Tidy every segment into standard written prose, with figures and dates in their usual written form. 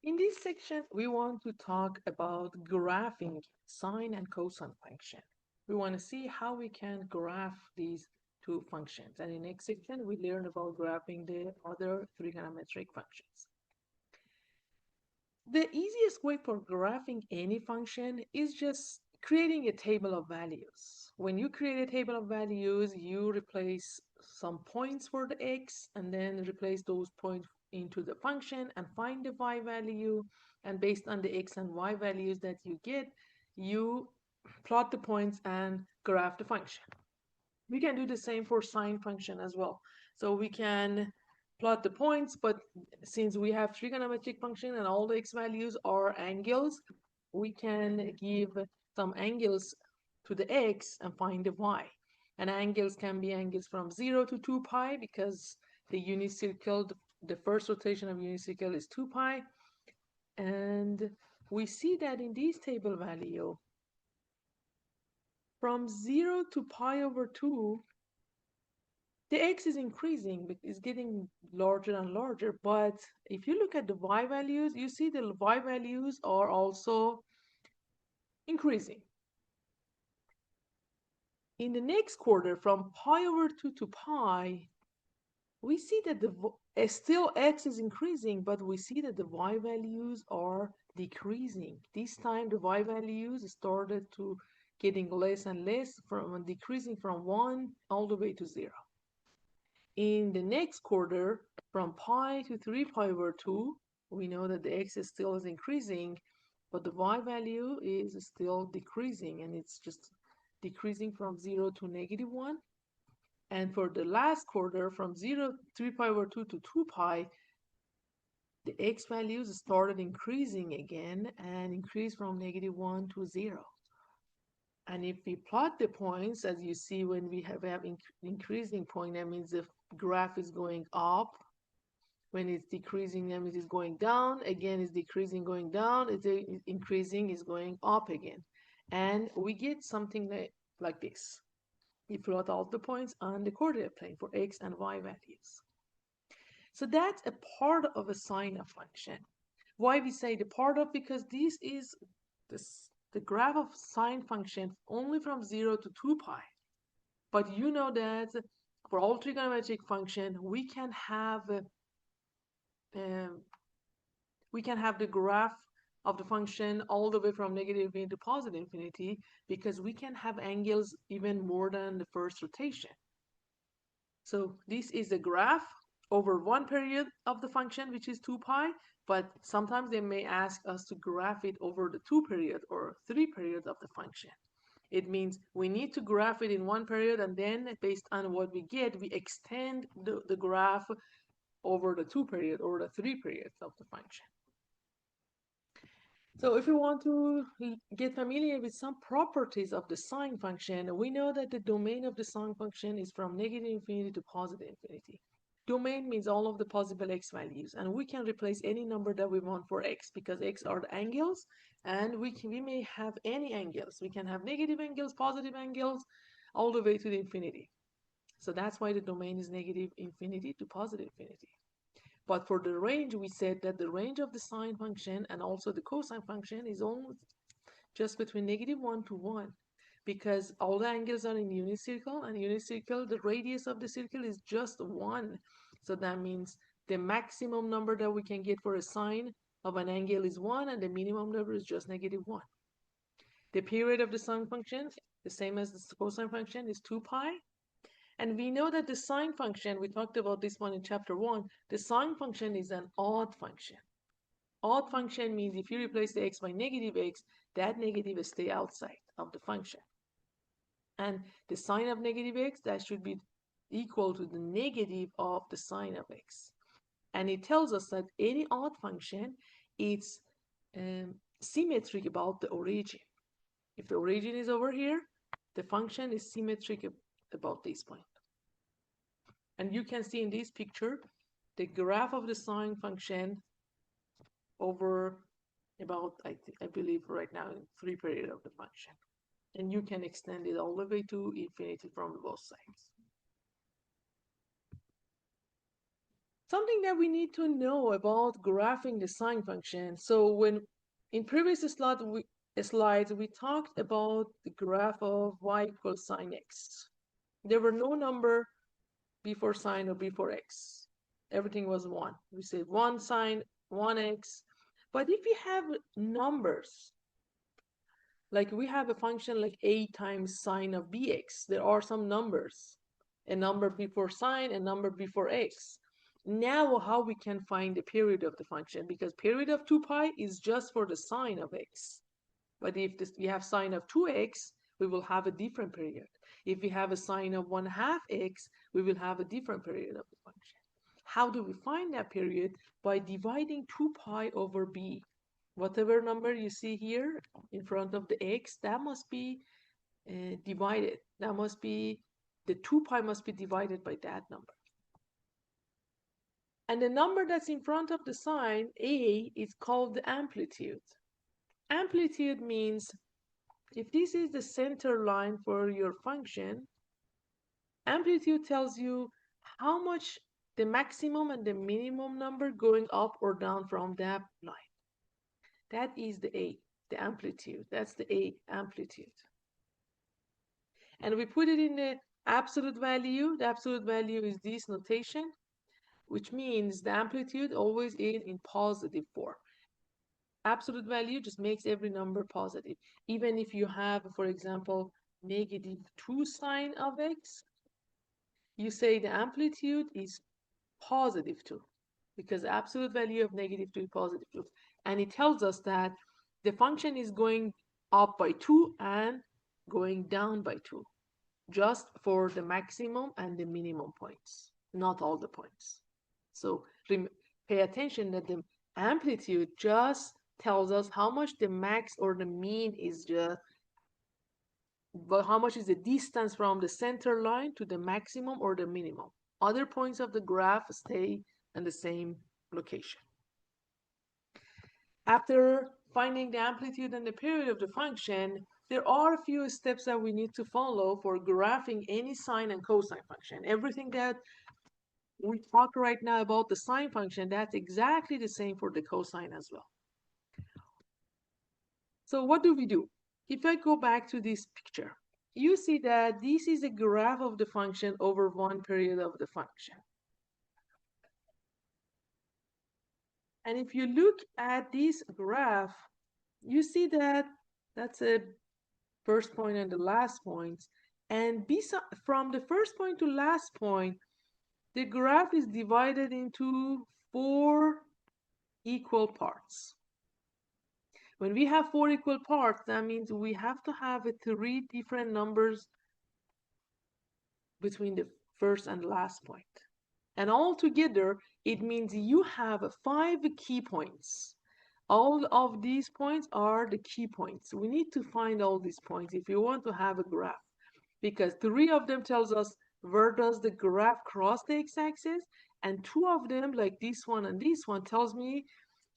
In this section, we want to talk about graphing sine and cosine function. We want to see how we can graph these two functions. And in the next section, we learn about graphing the other trigonometric functions. The easiest way for graphing any function is just creating a table of values. When you create a table of values, you replace some points for the x and then replace those points into the function and find the y value. And based on the x and y values that you get, you plot the points and graph the function. We can do the same for sine function as well. So we can plot the points, but since we have trigonometric function and all the x values are angles, we can give some angles to the x and find the y. And angles can be angles from 0 to 2 pi because the unit circle, the first rotation of unit circle is 2 pi. And we see that in this table value, from 0 to pi over 2, the x is increasing, it's getting larger and larger. But if you look at the y values, you see the y values are also increasing. In the next quarter, from pi over 2 to pi, we see that still x is increasing, but we see that the y values are decreasing. This time the y values started to getting less and less, from decreasing from 1 all the way to 0. In the next quarter, from pi to 3 pi over 2, we know that the x is still increasing, but the y value is still decreasing, and it's just decreasing from 0 to -1. And for the last quarter, from 3 pi over 2 to 2 pi, the x values started increasing again and increased from -1 to 0. And if we plot the points, as you see, when we have increasing point, that means the graph is going up. When it's decreasing, that means it's going down. Again, it's decreasing, going down. It's increasing, is going up again. And we get something like this. We plot all the points on the coordinate plane for x and y values. So that's a part of a sine function. Why we say the part of? Because this is the graph of sine function only from 0 to 2 pi. But you know that for all trigonometric function, we can have the graph of the function all the way from negative infinity to positive infinity, because we can have angles even more than the first rotation. So this is a graph over one period of the function, which is 2 pi, but sometimes they may ask us to graph it over the 2 period or 3 periods of the function. It means we need to graph it in one period, and then based on what we get, we extend the graph over the 2 period or the 3 periods of the function. So if we want to get familiar with some properties of the sine function, we know that the domain of the sine function is from negative infinity to positive infinity. Domain means all of the possible x values, and we can replace any number that we want for x, because x are the angles, and we may have any angles. We can have negative angles, positive angles, all the way to the infinity. So that's why the domain is negative infinity to positive infinity. But for the range, we said that the range of the sine function and also the cosine function is almost just between -1 to 1, because all the angles are in unit circle, and unit circle, the radius of the circle is just 1. So that means the maximum number that we can get for a sine of an angle is 1, and the minimum number is just -1. The period of the sine function, the same as the cosine function, is 2 pi. And we know that the sine function, we talked about this one in chapter 1, the sine function is an odd function. Odd function means if you replace the x by negative x, that negative will stay outside of the function. And the sine of negative x, that should be equal to the negative of the sine of x. And it tells us that any odd function, it's symmetric about the origin. If the origin is over here, the function is symmetric about this point. And you can see in this picture the graph of the sine function over about, I believe right now, in 3 periods of the function. And you can extend it all the way to infinity from both sides. Something that we need to know about graphing the sine function. So when in previous slides we talked about the graph of y equals sine x. There were no number before sine or before x. Everything was 1. We say 1 sine, 1x. But if we have numbers, like we have a function like a times sine of bx, there are some numbers, a number before sine, a number before x. Now how we can find the period of the function, because period of 2 pi is just for the sine of x. But if we have sine of 2x, we will have a different period. If we have a sine of 1/2 x, we will have a different period of the function. How do we find that period? By dividing 2 pi over b. Whatever number you see here in front of the x, that must be divided. That must be, the 2 pi must be divided by that number. And the number that's in front of the sine, a, is called the amplitude. Amplitude means if this is the center line for your function, amplitude tells you how much the maximum and the minimum number going up or down from that line. That is the A, the amplitude. That's the A, amplitude. And we put it in the absolute value. The absolute value is this notation, which means the amplitude always in positive form. Absolute value just makes every number positive. Even if you have, for example, -2 sine of x, you say the amplitude is positive 2, because the absolute value of -2 is positive 2. And it tells us that the function is going up by 2 and going down by 2, just for the maximum and the minimum points, not all the points. So pay attention that the amplitude just tells us how much the max or the mean is, just but how much is the distance from the center line to the maximum or the minimum. Other points of the graph stay in the same location. After finding the amplitude and the period of the function, there are a few steps that we need to follow for graphing any sine and cosine function. Everything that we talk right now about the sine function, that's exactly the same for the cosine as well. So what do we do? If I go back to this picture, you see that this is a graph of the function over one period of the function. And if you look at this graph, you see that that's a first point and the last point. And from the first point to last point, the graph is divided into 4 equal parts. When we have 4 equal parts, that means we have to have 3 different numbers between the first and last point. And all together, it means you have 5 key points. All of these points are the key points. We need to find all these points if you want to have a graph, because 3 of them tells us where does the graph cross the x-axis, and 2 of them, like this one and this one, tells me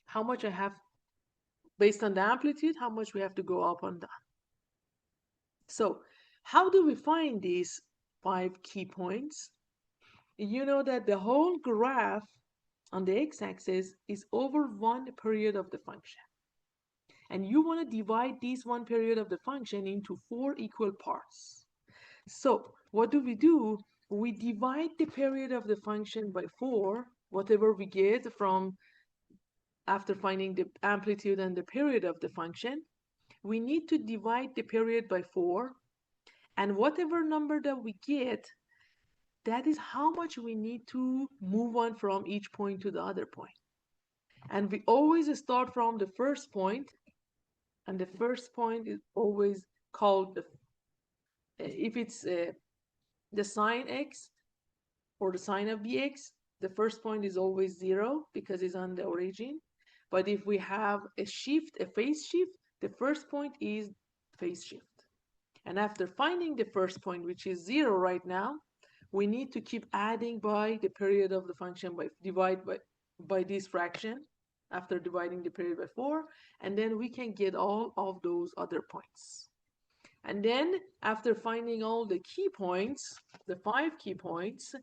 how much I have, based on the amplitude, how much we have to go up and down. So how do we find these 5 key points? You know that the whole graph on the x-axis is over one period of the function. And you want to divide this one period of the function into 4 equal parts. So what do? We divide the period of the function by 4, whatever we get from after finding the amplitude and the period of the function. We need to divide the period by 4, and whatever number that we get, that is how much we need to move on from each point to the other point. And we always start from the first point, and the first point is always called, if it's the sine x or the sine of bx, the first point is always 0 because it's on the origin. But if we have a phase shift, the first point is phase shift. And after finding the first point, which is 0 right now, we need to keep adding by the period of the function by this fraction after dividing the period by 4, and then we can get all of those other points. And then after finding all the key points, the 5 key points,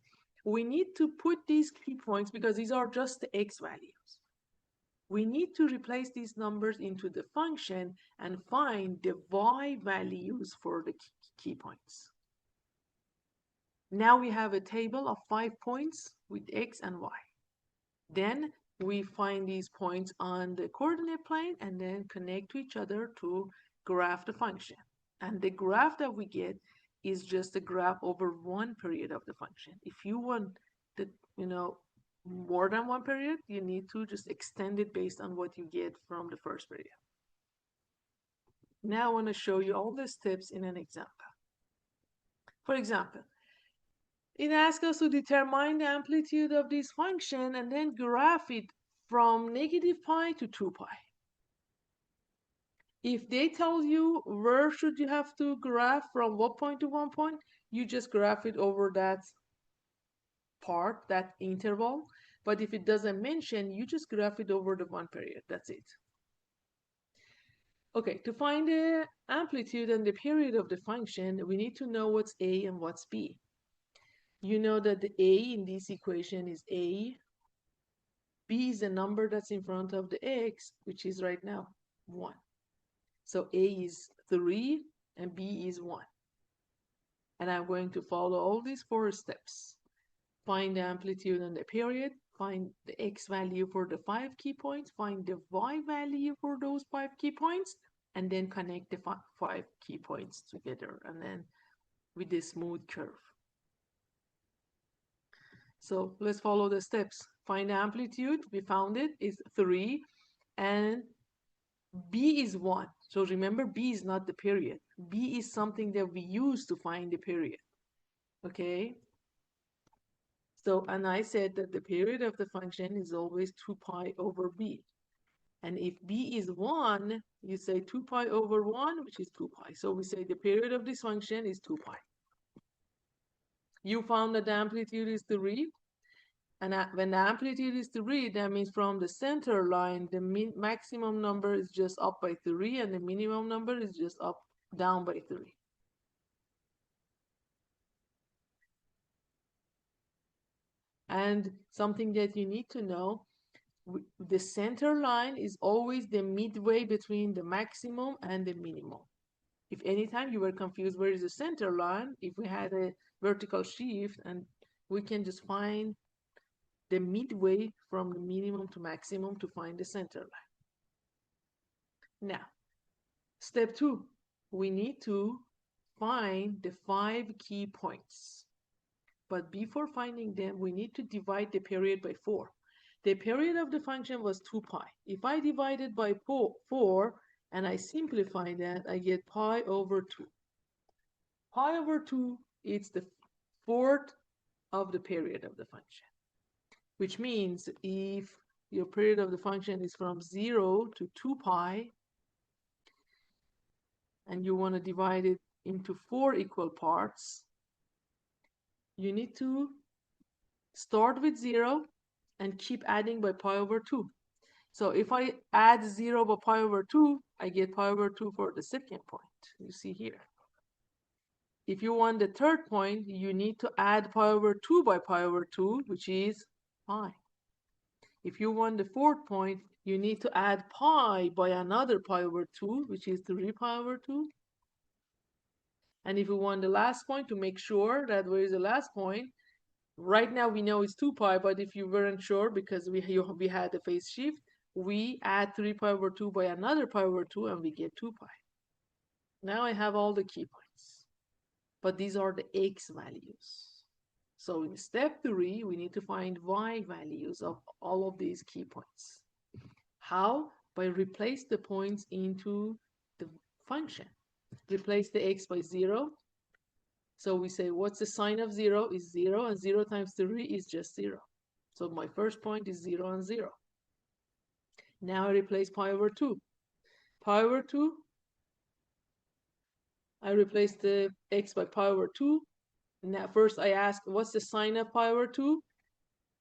we need to put these key points, because these are just the x values. We need to replace these numbers into the function and find the y values for the key points. Now we have a table of 5 points with x and y. Then we find these points on the coordinate plane and then connect to each other to graph the function. And the graph that we get is just a graph over one period of the function. If you want the, more than one period, you need to just extend it based on what you get from the first period. Now I want to show you all the steps in an example. For example, it asks us to determine the amplitude of this function and then graph it from negative pi to 2 pi. If they tell you where should you have to graph from what point to what point, you just graph it over that part, that interval. But if it doesn't mention, you just graph it over the one period. That's it. Okay, to find the amplitude and the period of the function, we need to know what's a and what's b. You know that the a in this equation is a. B is the number that's in front of the x, which is right now 1. So a is 3 and b is 1. And I'm going to follow all these 4 steps. Find the amplitude and the period, find the x value for the 5 key points, find the y value for those 5 key points, and then connect the 5 key points together, and then with a smooth curve. So let's follow the steps. Find the amplitude, we found it, is 3, and b is 1. So remember, b is not the period. B is something that we use to find the period. Okay? So, and I said that the period of the function is always 2 pi over b. And if b is 1, you say 2 pi over 1, which is 2 pi. So we say the period of this function is 2 pi. You found that the amplitude is 3. And when the amplitude is 3, that means from the center line, the maximum number is just up by 3, and the minimum number is just down by 3. And something that you need to know, the center line is always the midway between the maximum and the minimum. If anytime you were confused where is the center line, if we had a vertical shift, and we can just find the midway from the minimum to maximum to find the center line. Now, step 2, we need to find the 5 key points. But before finding them, we need to divide the period by 4. The period of the function was 2 pi. If I divide it by 4 and I simplify that, I get pi over 2. Pi over 2 is the fourth of the period of the function, which means if your period of the function is from 0 to 2 pi, and you want to divide it into 4 equal parts, you need to start with 0 and keep adding by pi over 2. So if I add 0 by pi over 2, I get pi over 2 for the second point, you see here. If you want the third point, you need to add pi over 2 by pi over 2, which is pi. If you want the fourth point, you need to add pi by another pi over 2, which is 3 pi over 2. And if you want the last point, to make sure that where is the last point, right now we know it's 2 pi, but if you weren't sure because we had the phase shift, we add 3 pi over 2 by another pi over 2 and we get 2 pi. Now I have all the key points, but these are the x values. So in step 3, we need to find y values of all of these key points. How? By replace the points into the function. Replace the x by 0. So we say, what's the sign of 0 is 0, and 0 times 3 is just 0. So my first point is 0 and 0. Now I replace pi over 2. Pi over 2, I replace the x by pi over 2. Now first I ask, what's the sign of pi over 2?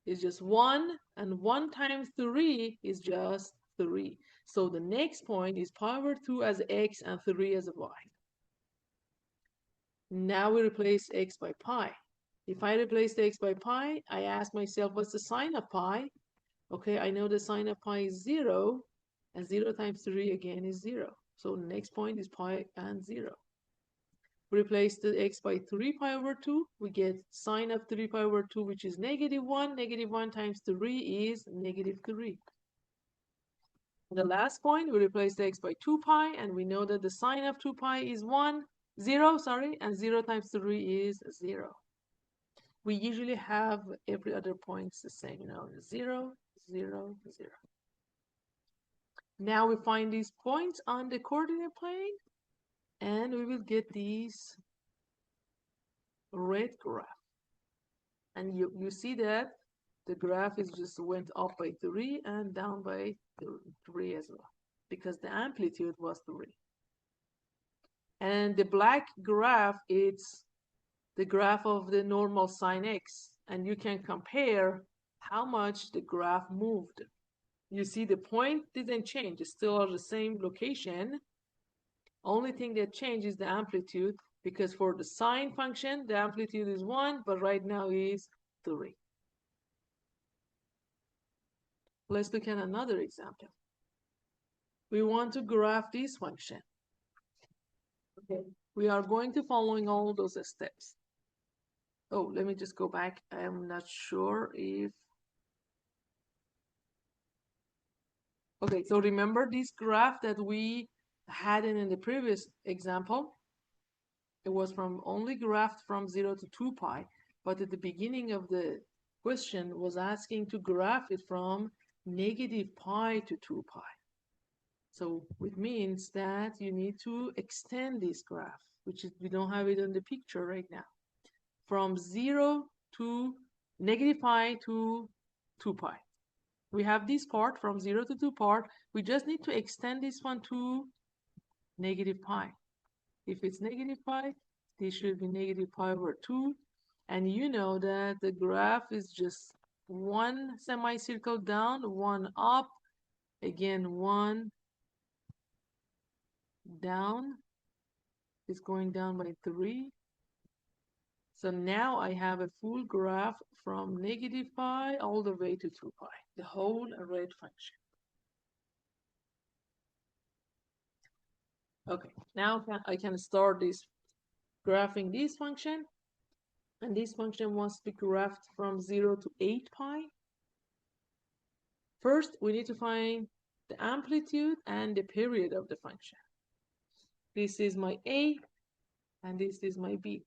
It's just 1, and 1 times 3 is just 3. So the next point is pi over 2 as x and 3 as y. Now we replace x by pi. If I replace the x by pi, I ask myself, what's the sine of pi? Okay, I know the sine of pi is 0, and 0 times 3 again is 0. So the next point is pi and 0. Replace the x by 3 pi over 2, we get sine of 3 pi over 2, which is -1. -1 times 3 is -3. The last point, we replace the x by 2 pi, and we know that the sine of 2 pi is 0, and 0 times 3 is 0. We usually have every other points the same, 0, 0, 0. Now we find these points on the coordinate plane, and we will get these red graph. And you see that the graph is just went up by 3 and down by 3 as well, because the amplitude was 3. And the black graph, it's the graph of the normal sine x, and you can compare how much the graph moved. You see the point didn't change, it's still at the same location. Only thing that changed is the amplitude, because for the sine function, the amplitude is 1, but right now is 3. Let's look at another example. We want to graph this function. Okay. We are going to following all those steps. Oh, let me just go back. I'm not sure if... Okay, so remember this graph that we had in the previous example? It was from only graphed from 0 to 2 pi, but at the beginning of the question was asking to graph it from -pi to 2 pi. So it means that you need to extend this graph, which is, we don't have it on the picture right now, from 0 to -pi to 2 pi. We have this part from 0 to 2 part. We just need to extend this one to -pi. If it's -pi, this should be -pi over 2. And you know that the graph is just one semicircle down, one up, again, one down. It's going down by 3. So now I have a full graph from -pi all the way to 2 pi, the whole red function. Okay, now I can start this graphing this function, and this function wants to be graphed from 0 to 8 pi. First, we need to find the amplitude and the period of the function. This is my A, and this is my B.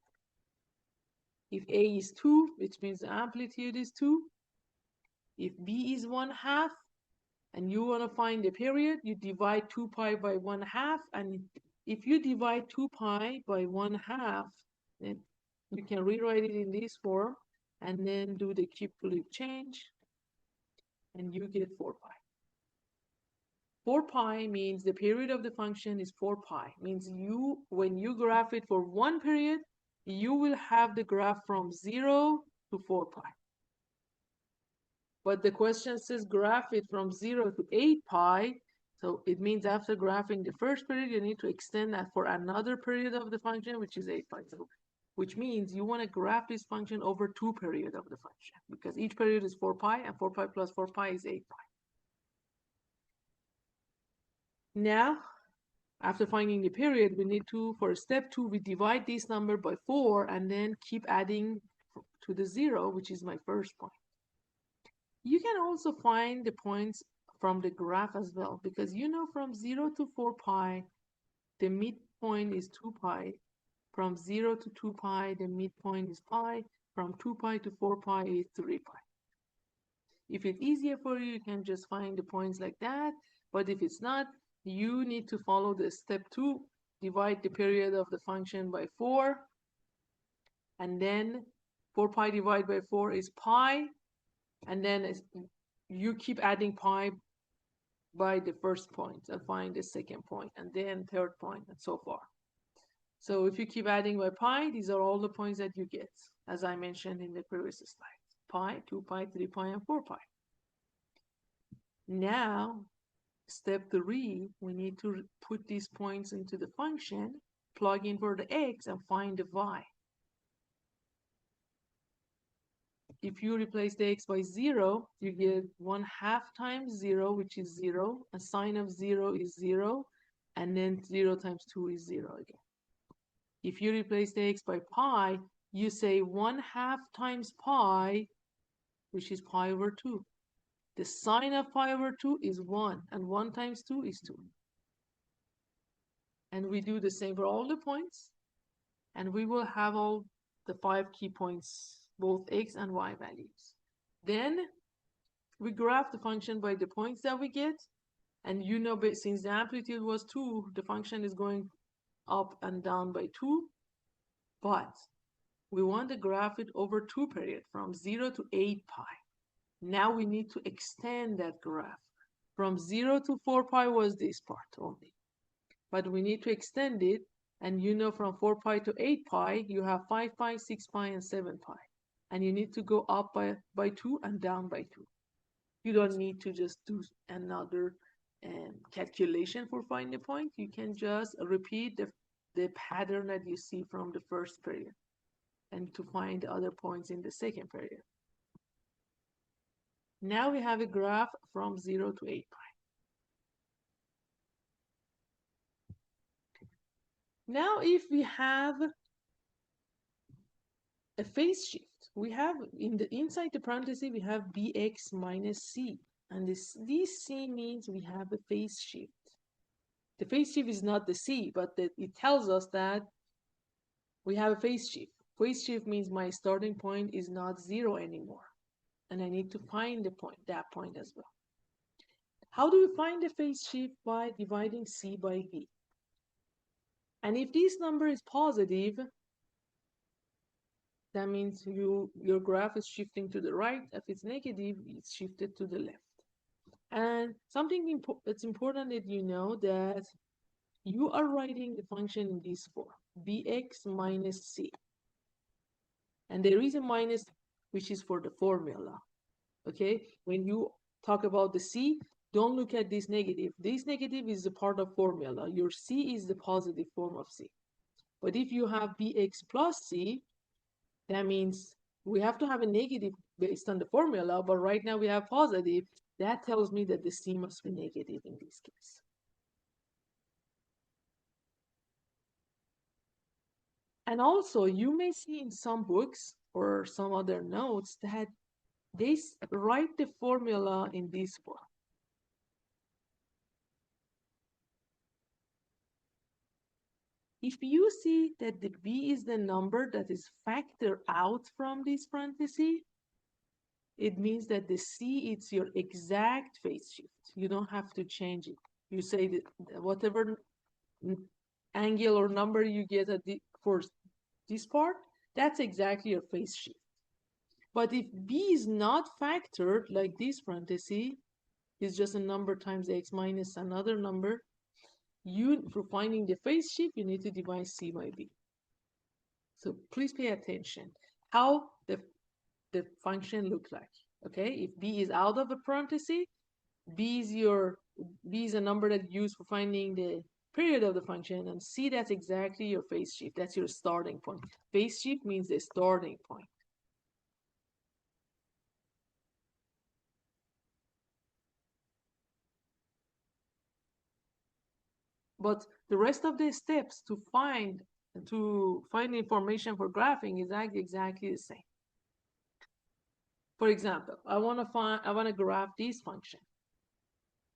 If A is 2, which means the amplitude is 2. If B is 1/2, and you want to find the period, you divide 2 pi by 1/2, and if you divide 2 pi by 1/2, then you can rewrite it in this form, and then do the cube change, and you get 4 pi. 4 pi means the period of the function is 4 pi. Means when you graph it for one period, you will have the graph from 0 to 4 pi. But the question says graph it from 0 to 8 pi. So it means after graphing the first period, you need to extend that for another period of the function, which is 8 pi. So, which means you want to graph this function over 2 periods of the function, because each period is 4 pi, and 4 pi plus 4 pi is 8 pi. Now, after finding the period, we need to, for step 2, we divide this number by 4, and then keep adding to the 0, which is my first point. You can also find the points from the graph as well, because from 0 to 4 pi, the midpoint is 2 pi. From 0 to 2 pi, the midpoint is pi. From 2 pi to 4 pi is 3 pi. If it's easier for you, you can just find the points like that. But if it's not, you need to follow the step 2, divide the period of the function by 4, and then 4 pi divided by 4 is pi, and then you keep adding pi by the first point and find the second point, and then third point, and so far. So if you keep adding by pi, these are all the points that you get, as I mentioned in the previous slide. Pi, 2 pi, 3 pi, and 4 pi. Now, step 3, we need to put these points into the function, plug in for the x, and find the y. if you replace the x by 0, you get 1/2 times 0, which is 0. A sine of 0 is 0, and then 0 times 2 is 0 again. If you replace the x by pi, you say 1/2 times pi, which is pi over 2. The sine of pi over 2 is 1, and 1 times 2 is 2. And we do the same for all the points, and we will have all the 5 key points, both x and y values. Then we graph the function by the points that we get, and you know, since the amplitude was 2, the function is going up and down by 2, but we want to graph it over 2 periods, from 0 to 8 pi. Now we need to extend that graph. From 0 to 4 pi was this part only, but we need to extend it, and you know, from 4 pi to 8 pi, you have 5 pi, 6 pi, and 7 pi. And you need to go up by 2 and down by 2. You don't need to just do another calculation for finding the point. You can just repeat the pattern that you see from the first period and to find the other points in the second period. Now we have a graph from 0 to 8 pi. Now if we have a phase shift, we have inside the parenthesis we have bx minus c, and this c means we have a phase shift. The phase shift is not the c, but it tells us that we have a phase shift. Phase shift means my starting point is not 0 anymore, and I need to find that point as well. How do we find the phase shift? By dividing c by v. And if this number is positive, that means your graph is shifting to the right. If it's negative, it's shifted to the left. And something it's important that you know that you are writing the function in this form, bx minus c. And there is a minus, which is for the formula. Okay, when you talk about the c, don't look at this negative. This negative is a part of formula. Your c is the positive form of c. But if you have bx plus c, that means we have to have a negative based on the formula, but right now we have positive. That tells me that the c must be negative in this case. And also, you may see in some books or some other notes that they write the formula in this form. If you see that the b is the number that is factored out from this parenthesis, it means that the c is your exact phase shift. You don't have to change it. You say that whatever angle or number you get for this part, that's exactly your phase shift. But if b is not factored, like this parenthesis is just a number times x minus another number, for finding the phase shift, you need to divide c by b. So please pay attention how the function looks like. Okay, if b is out of a parenthesis, b is a number that you use for finding the period of the function, and c, that's exactly your phase shift. That's your starting point. Phase shift means the starting point. But the rest of the steps to find information for graphing is exactly the same. For example, I want to graph this function.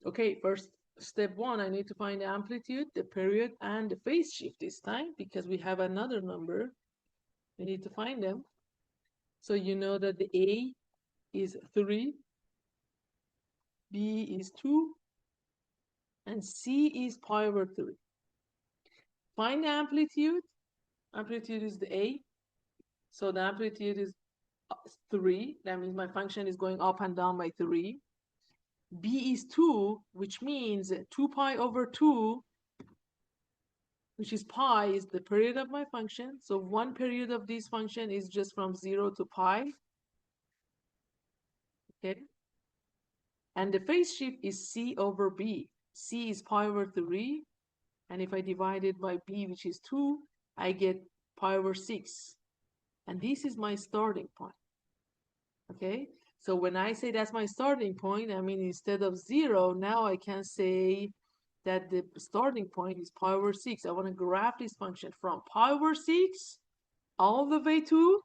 Okay, first step 1, I need to find the amplitude, the period, and the phase shift this time, because we have another number. We need to find them. So you know that the a is 3, b is 2, and c is pi over 3. Find the amplitude. Amplitude is the a. So the amplitude is 3. That means my function is going up and down by 3. b is 2, which means 2 pi over 2, which is pi, is the period of my function. So one period of this function is just from 0 to pi. Okay. And the phase shift is c over b. c is pi over 3. And if I divide it by b, which is 2, I get pi over 6. And this is my starting point. Okay, so when I say that's my starting point, I mean instead of 0, now I can say that the starting point is pi over 6. I want to graph this function from pi over 6 all the way to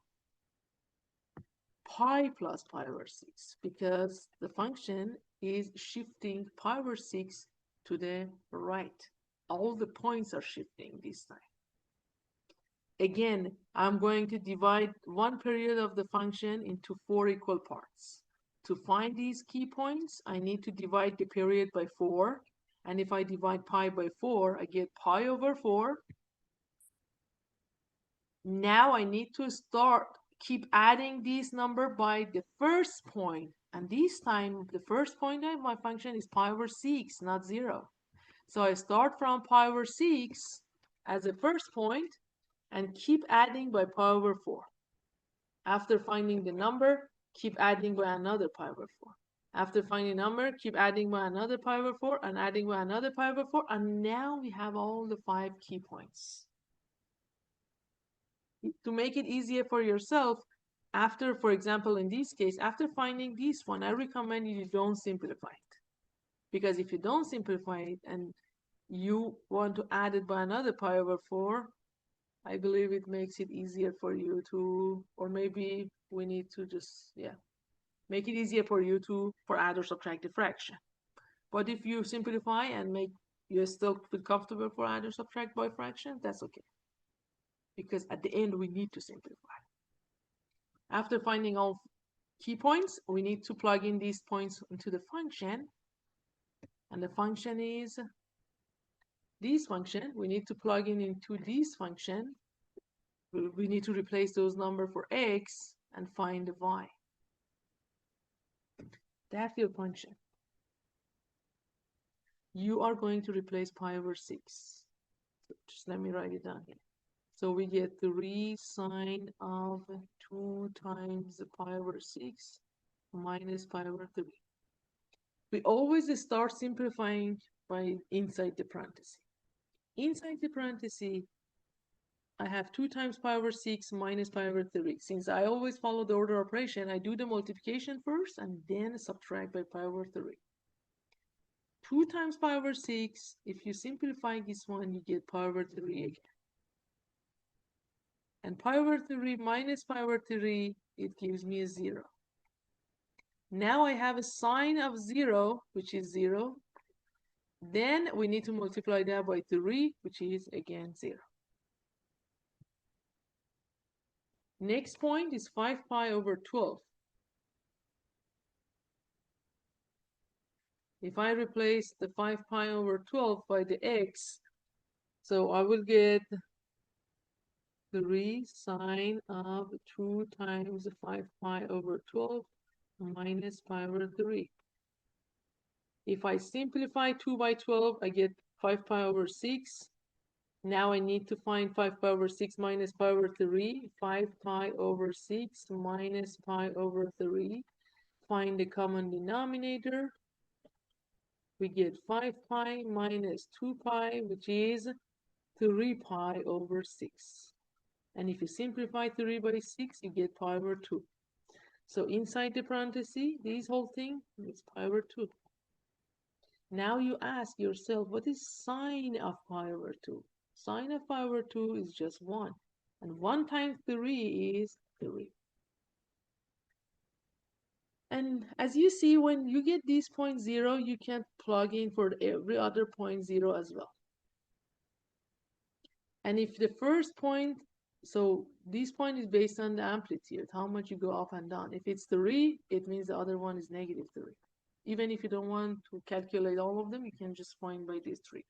pi plus pi over 6, because the function is shifting pi over 6 to the right. All the points are shifting this time. Again, I'm going to divide one period of the function into 4 equal parts. To find these key points, I need to divide the period by 4. And if I divide pi by 4, I get pi over 4. Now I need to keep adding this number by the first point. And this time, the first point of my function is pi over 6, not 0. So I start from pi over 6 as a first point and keep adding by pi over 4. After finding the number, keep adding by another pi over 4. After finding a number, keep adding by another pi over 4 and adding by another pi over 4. And now we have all the 5 key points. To make it easier for yourself, after, for example, in this case, after finding this one, I recommend you don't simplify it. Because if you don't simplify it and you want to add it by another pi over 4, I believe it makes it easier for you to, or maybe we need to just, make it easier for you to, for add or subtract the fraction. But if you simplify and you still feel comfortable for add or subtract by fraction, that's okay. Because at the end, we need to simplify. After finding all key points, we need to plug in these points into the function. And the function is this function. We need to plug in into this function. We need to replace those numbers for x and find the y. That's your function. You are going to replace pi over 6. So just let me write it down here. So we get 3 sine of 2 times pi over 6 minus pi over 3. We always start simplifying by inside the parenthesis. Inside the parenthesis, I have 2 times pi over 6 minus pi over 3. Since I always follow the order operation, I do the multiplication first and then subtract by pi over 3. 2 times pi over 6, if you simplify this one, you get pi over 3 again. And pi over 3 minus pi over 3, it gives me a 0. Now I have a sine of 0, which is 0. Then we need to multiply that by 3, which is again 0. Next point is 5 pi over 12. If I replace the 5 pi over 12 by the x, so I will get 3 sine of 2 times 5 pi over 12 minus pi over 3. If I simplify 2 by 12, I get 5 pi over 6. Now I need to find 5 pi over 6 minus pi over 3. 5 pi over 6 minus pi over 3. Find the common denominator. We get 5 pi minus 2 pi, which is 3 pi over 6. And if you simplify 3 by 6, you get pi over 2. So inside the parenthesis, this whole thing is pi over 2. Now you ask yourself, what is sine of pi over 2? Sine of pi over 2 is just 1. And 1 times 3 is 3. And as you see, when you get this point 0, you can plug in for every other point 0 as well. And if the first point, so this point is based on the amplitude, how much you go up and down. If it's 3, it means the other one is negative 3. Even if you don't want to calculate all of them, you can just find by this trick.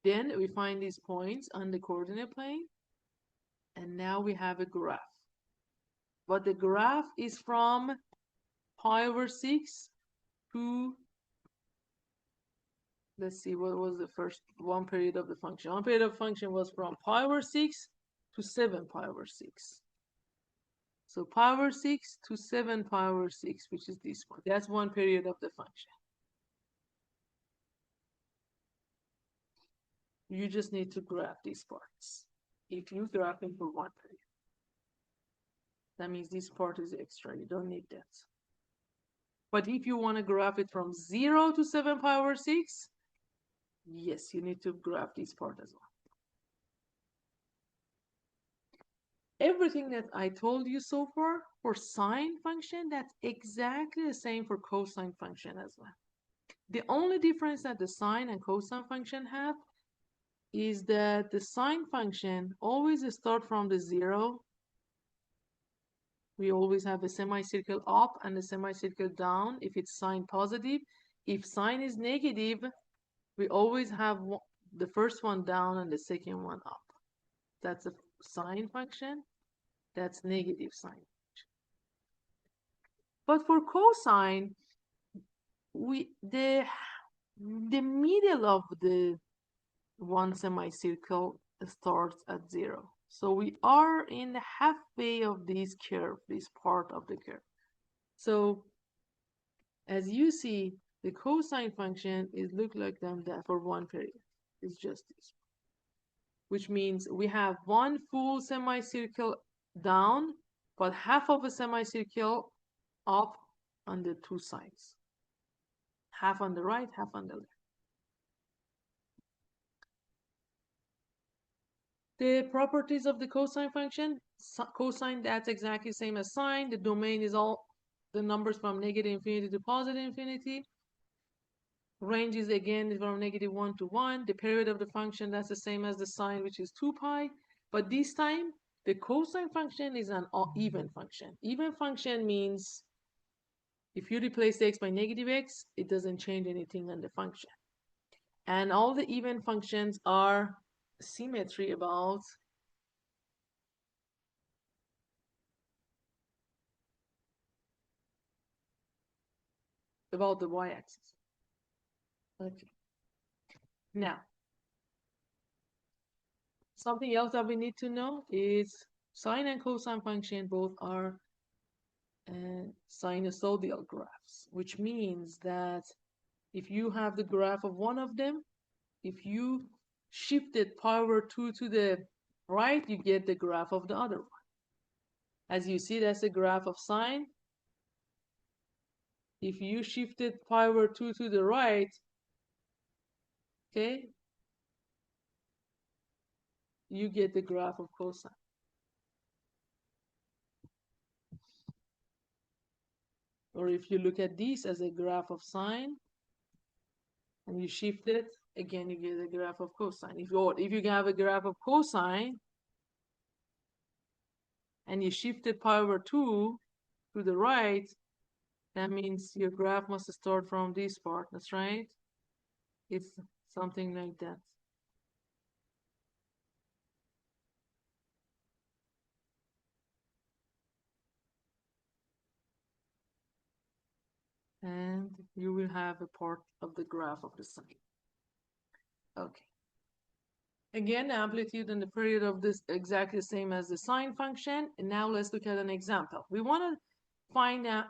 Then we find these points on the coordinate plane. And now we have a graph. But the graph is from pi over 6 to, let's see, what was the first one period of the function? One period of the function was from pi over 6 to 7 pi over 6. So pi over 6 to 7 pi over 6, which is this one. That's one period of the function. You just need to graph these parts if you graph them for one period. That means this part is extra. You don't need that. But if you want to graph it from 0 to 7 pi over 6, yes, you need to graph this part as well. Everything that I told you so far for sine function, that's exactly the same for cosine function as well. The only difference that the sine and cosine function have is that the sine function always start from the 0. We always have a semicircle up and a semicircle down if it's sine positive. If sine is negative, we always have the first one down and the second one up. That's a sine function. That's negative sine. But for cosine, the middle of the one semicircle starts at 0. So we are in the halfway of this curve, this part of the curve. So as you see, the cosine function is look like that for one period. It's just this, which means we have one full semicircle down, but half of a semicircle up on the two sides. Half on the right, half on the left. The properties of the cosine function, cosine, that's exactly the same as sine. The domain is all the numbers from negative infinity to positive infinity. Range is again from -1 to 1. The period of the function, that's the same as the sine, which is 2 pi. But this time, the cosine function is an even function. Even function means if you replace the x by -x, it doesn't change anything on the function. And all the even functions are symmetry about the y-axis. Okay. Now, something else that we need to know is sine and cosine function both are sinusoidal graphs, which means that if you have the graph of one of them, if you shifted pi over 2 to the right, you get the graph of the other one. As you see, that's the graph of sine. If you shifted pi over 2 to the right, okay, you get the graph of cosine. Or if you look at this as a graph of sine, and you shift it, again, you get a graph of cosine. If you have a graph of cosine, and you shifted pi over 2 to the right, that means your graph must start from this part. That's right. It's something like that. And you will have a part of the graph of the sine. Okay. Again, the amplitude and the period of this exactly the same as the sine function. And now let's look at an example. We want to find the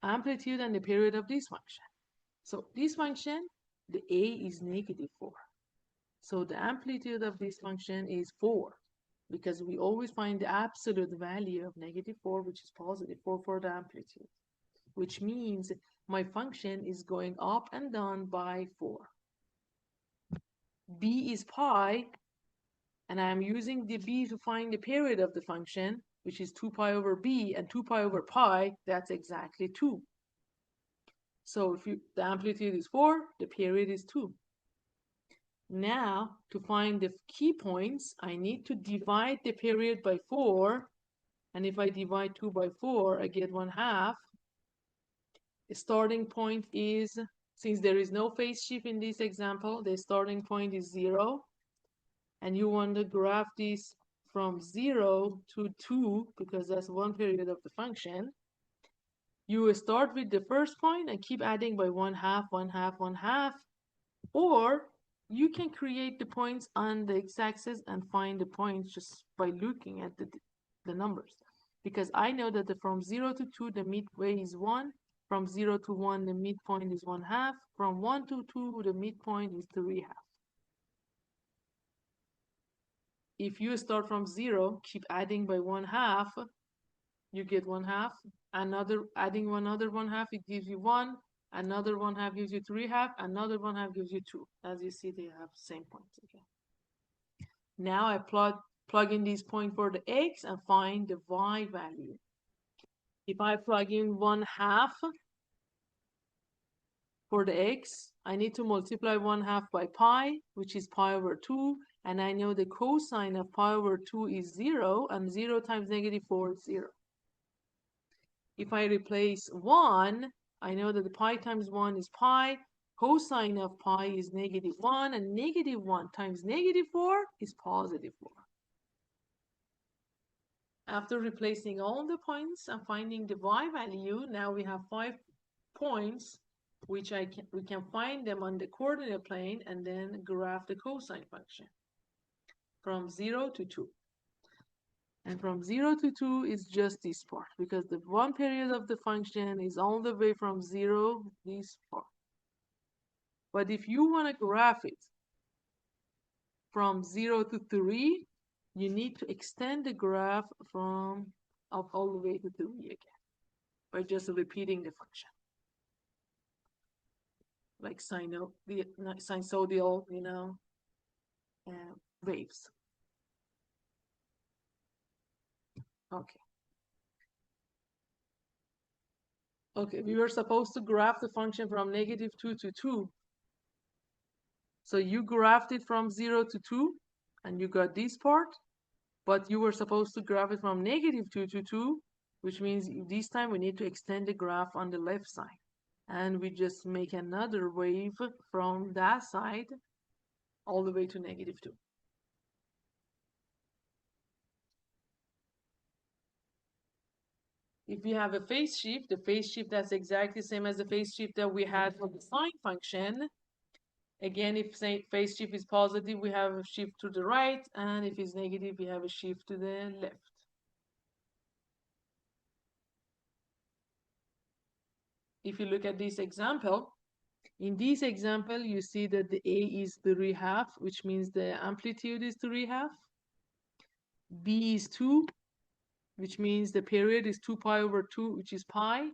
amplitude and the period of this function. So this function, the a is -4. So the amplitude of this function is 4, because we always find the absolute value of -4, which is +4 for the amplitude, which means my function is going up and down by 4. B is pi, and I'm using the b to find the period of the function, which is 2 pi over b, and 2 pi over pi, that's exactly 2. So if the amplitude is 4, the period is 2. Now, to find the key points, I need to divide the period by 4, and if I divide 2 by 4, I get 1/2. The starting point is, since there is no phase shift in this example, the starting point is 0, and you want to graph this from 0 to 2, because that's one period of the function. You will start with the first point and keep adding by 1/2, 1/2, 1/2, or you can create the points on the x-axis and find the points just by looking at the numbers. Because I know that from 0 to 2, the midway is 1. From 0 to 1, the midpoint is 1/2. From 1 to 2, the midpoint is 3/2. If you start from 0, keep adding by 1/2, you get 1/2. Adding another 1/2, it gives you 1. Another 1/2 gives you 3/2. Another 1/2 gives you 2. As you see, they have same points again. Now I plug in these points for the x and find the y value. If I plug in 1/2 for the x, I need to multiply 1/2 by pi, which is pi over 2, and I know the cosine of pi over 2 is 0, and 0 times -4 is 0. If I replace 1, I know that the pi times 1 is pi, cosine of pi is -1, and -1 times -4 is +4. After replacing all the points and finding the y value, now we have 5 points, which we can find them on the coordinate plane and then graph the cosine function from 0 to 2. And from 0 to 2 is just this part, because the one period of the function is all the way from 0, this part. But if you want to graph it from 0 to 3, you need to extend the graph from up all the way to 3 again by just repeating the function. Like sinusoidal, waves. Okay. Okay, we were supposed to graph the function from -2 to 2. So you graphed it from 0 to 2, and you got this part, but you were supposed to graph it from -2 to 2, which means this time we need to extend the graph on the left side. And we just make another wave from that side all the way to -2. If we have a phase shift, the phase shift that's exactly the same as the phase shift that we had for the sine function. Again, if phase shift is positive, we have a shift to the right, and if it's negative, we have a shift to the left. If you look at this example, in this example, you see that the A is 3/2, which means the amplitude is 3/2. B is 2, which means the period is 2 pi over 2, which is pi.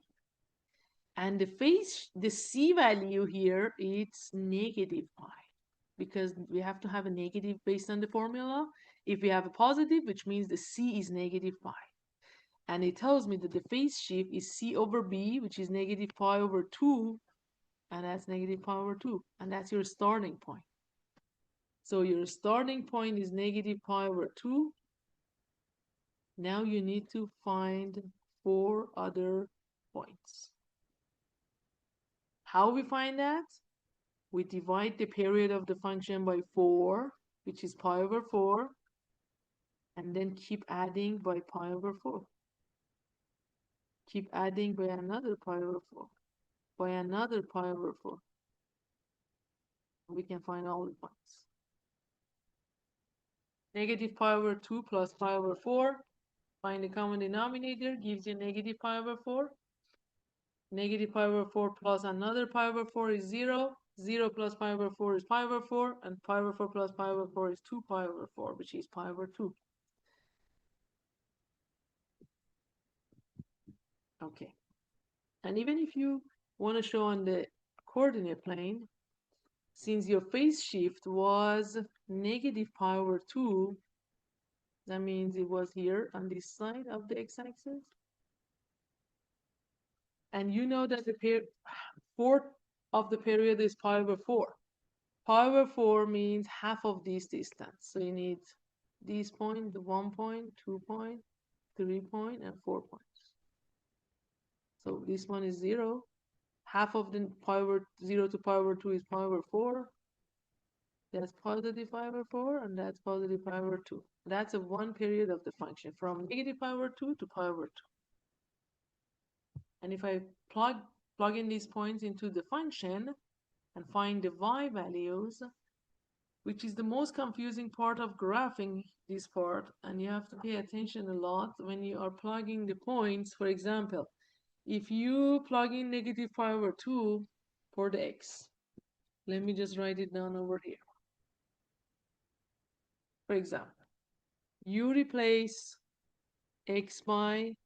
And the C value here, it's -pi, because we have to have a negative based on the formula. If we have a positive, which means the C is -pi. And it tells me that the phase shift is C over B, which is -pi over 2, and that's -pi over 2, and that's your starting point. So your starting point is -pi over 2. Now you need to find 4 other points. How we find that? We divide the period of the function by 4, which is pi over 4, and then keep adding by pi over 4. Keep adding by another pi over 4, by another pi over 4. We can find all the points. -pi over 2 plus pi over 4. Find the common denominator, gives you -pi over 4. -pi over 4 plus another pi over 4 is 0. 0 plus pi over 4 is pi over 4. And pi over 4 plus pi over 4 is 2 pi over 4, which is pi over 2. Okay. And even if you want to show on the coordinate plane, since your phase shift was -pi over 2, that means it was here on this side of the x-axis. And you know that the fourth of the period is pi over 4. Pi over 4 means half of this distance. So you need this point, the 1 point, 2 point, 3 point, and 4 points. So this one is 0. Half of the pi over 0 to pi over 2 is pi over 4. That's positive pi over 4, and that's positive pi over 2. That's a one period of the function, from -pi over 2 to pi over 2. And if I plug in these points into the function and find the y values, which is the most confusing part of graphing this part, and you have to pay attention a lot when you are plugging the points. For example, if you plug in -pi over 2 for the x, let me just write it down over here. For example, you replace x by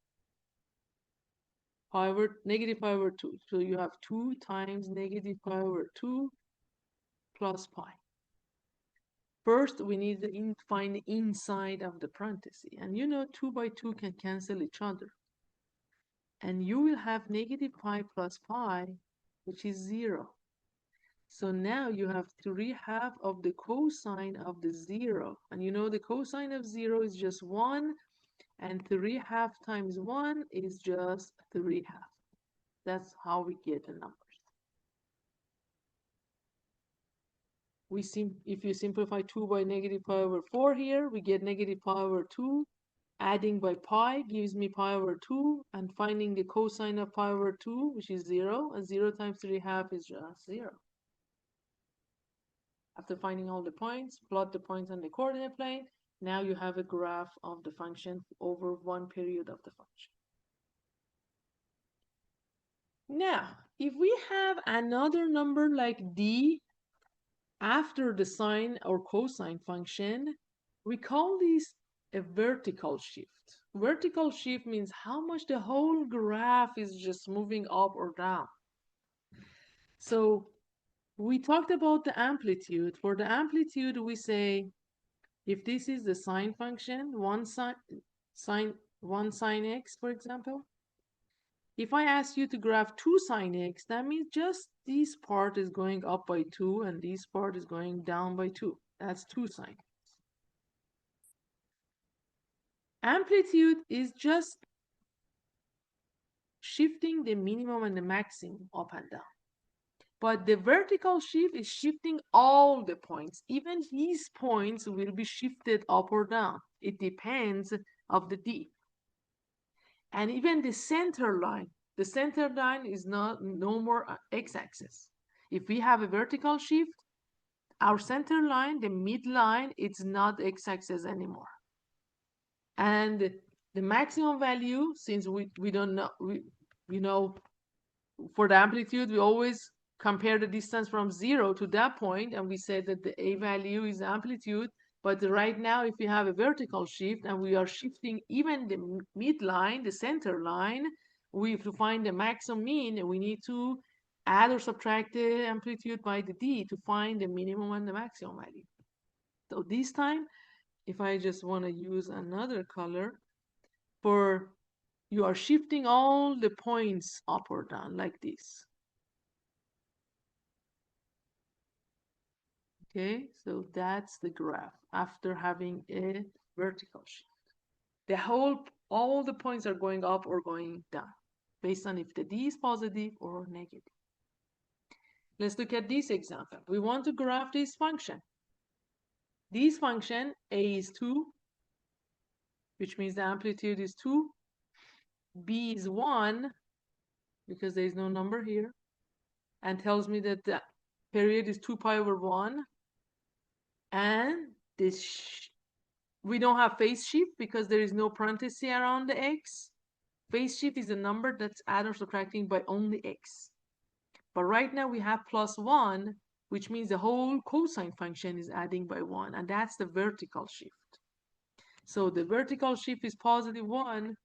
negative pi over 2. So you have 2 times negative pi over 2 plus pi. First, we need to find the inside of the parenthesis. And you know 2 by 2 can cancel each other. And you will have negative pi plus pi, which is 0. So now you have 3/2 of the cosine of the 0. And you know the cosine of 0 is just 1. And 3/2 times 1 is just 3/2. That's how we get the numbers. If you simplify 2 by negative pi over 4 here, we get negative pi over 2. Adding by pi gives me pi over 2. And finding the cosine of pi over 2, which is 0. And 0 times 3/2 is just 0. After finding all the points, plot the points on the coordinate plane. Now you have a graph of the function over one period of the function. Now, if we have another number like d after the sine or cosine function, we call this a vertical shift. Vertical shift means how much the whole graph is just moving up or down. So we talked about the amplitude. For the amplitude, we say if this is the sine function, one sine x, for example, if I ask you to graph 2 sine x, that means just this part is going up by 2 and this part is going down by 2. That's 2 sine. Amplitude is just shifting the minimum and the maximum up and down. But the vertical shift is shifting all the points. Even these points will be shifted up or down. It depends of the d. And even the center line is no more x-axis. If we have a vertical shift, our center line, the midline, it's not x-axis anymore. And the maximum value, since we don't know, you know, for the amplitude, we always compare the distance from 0 to that point, and we said that the a value is amplitude. But right now, if we have a vertical shift and we are shifting even the midline, the center line, to find the maximum mean, we need to add or subtract the amplitude by the d to find the minimum and the maximum value. So this time, if I just want to use another color, you are shifting all the points up or down like this. Okay, so that's the graph after having a vertical shift. All the points are going up or going down based on if the d is positive or negative. Let's look at this example. We want to graph this function. This function, a is 2, which means the amplitude is 2. B is 1, because there is no number here, and tells me that the period is 2 pi over 1. And we don't have phase shift because there is no parenthesis around the x. Phase shift is a number that's add or subtracting by only x. But right now we have plus 1, which means the whole cosine function is adding by 1, and that's the vertical shift. So the vertical shift is positive 1,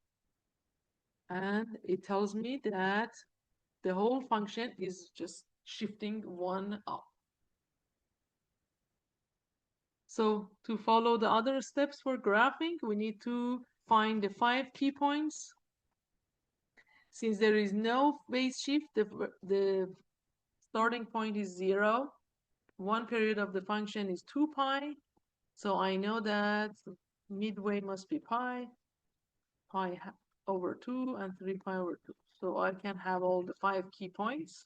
and it tells me that the whole function is just shifting 1 up. So to follow the other steps for graphing, we need to find the 5 key points. Since there is no phase shift, the starting point is 0. One period of the function is 2 pi. So I know that midway must be pi over 2 and 3 pi over 2. So I can have all the 5 key points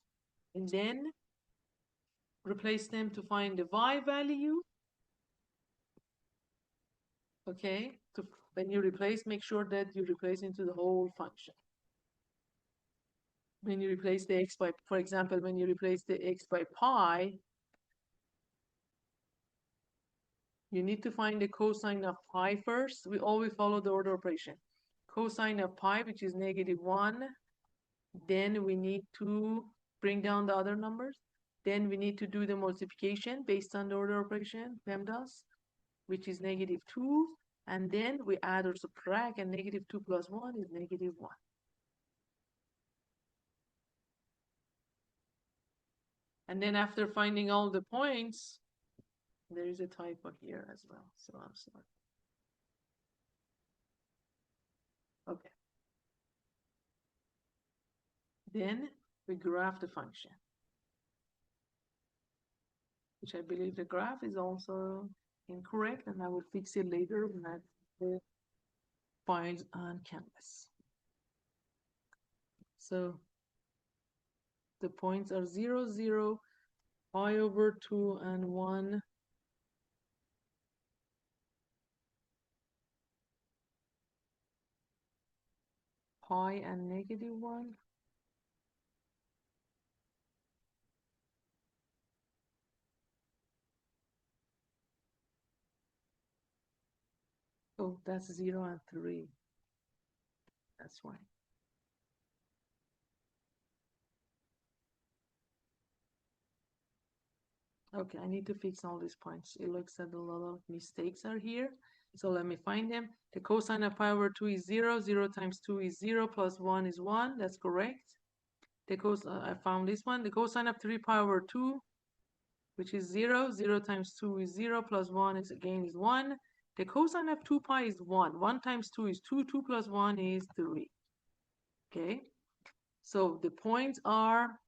and then replace them to find the y value. Okay, when you replace, make sure that you replace into the whole function. When you replace the x by, for example, when you replace the x by pi, you need to find the cosine of pi first. We always follow the order operation. Cosine of pi, which is -1. Then we need to bring down the other numbers. Then we need to do the multiplication based on the order operation, PEMDAS, which is -2. And then we add or subtract, and -2 plus 1 is -1. And then after finding all the points, there is a typo here as well. So I'm sorry. Okay. Then we graph the function, which I believe the graph is also incorrect, and I will fix it later when I have the files on canvas. So the points are 0, 0, pi over 2, and 1. Pi and -1. Oh, that's 0 and 3. That's why. Okay, I need to fix all these points. It looks that a lot of mistakes are here. So let me find them. The cosine of pi over 2 is 0. 0 times 2 is 0 plus 1 is 1. That's correct. The I found this one. The cosine of 3 pi over 2, which is 0. 0 times 2 is 0 plus 1 is again is 1. The cosine of 2 pi is 1. 1 times 2 is 2. 2 plus 1 is 3. Okay. So the points are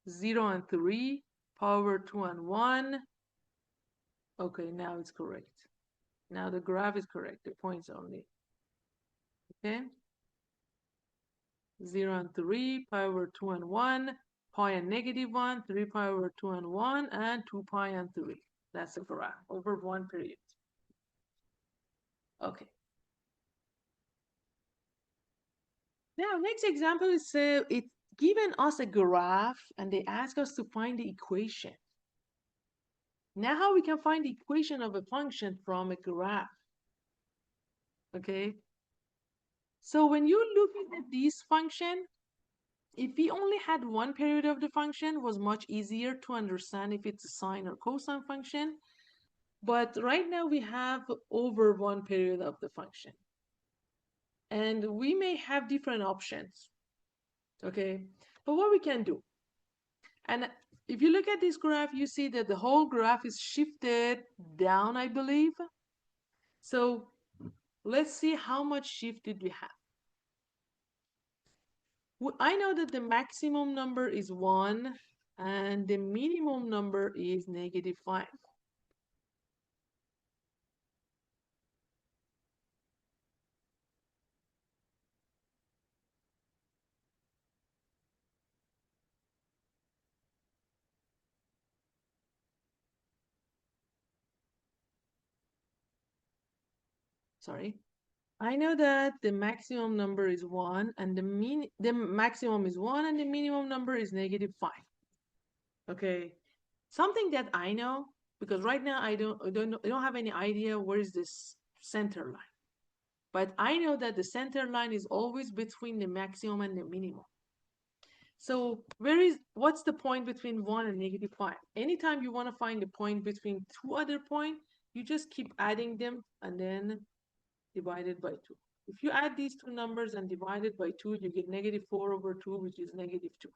0 and 3, pi over 2 and 1. Okay, now it's correct. Now the graph is correct, the points only. Okay? 0 and 3, pi over 2 and 1, pi and -1, 3 pi over 2 and 1, and 2 pi and 3. That's the graph over one period. Okay. Now, next example is it's given us a graph and they ask us to find the equation. Now, how we can find the equation of a function from a graph? Okay. So when you look at this function, if we only had one period of the function, was much easier to understand if it's a sine or cosine function. But right now we have over one period of the function. And we may have different options. Okay. But what we can do, and if you look at this graph, you see that the whole graph is shifted down, I believe. So let's see how much shift did we have. I know that the maximum number is 1 and the minimum number is -5. Sorry. I know that the maximum number is 1 and the maximum is 1 and the minimum number is -5. Okay. Something that I know, because right now I don't have any idea where is this center line. But I know that the center line is always between the maximum and the minimum. So what's the point between 1 and -5? Anytime you want to find the point between two other points, you just keep adding them and then divide it by 2. If you add these two numbers and divide it by 2, you get -4 over 2, which is -2.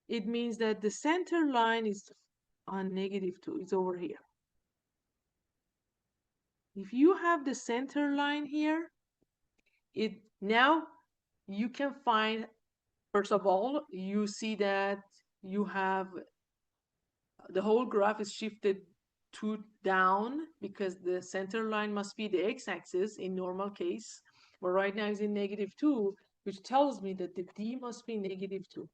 It means that the center line is on -2. It's over here. If you have the center line here, now you can find, first of all, you see that you have the whole graph is shifted to down because the center line must be the x-axis in normal case, but right now it's in -2, which tells me that the d must be -2.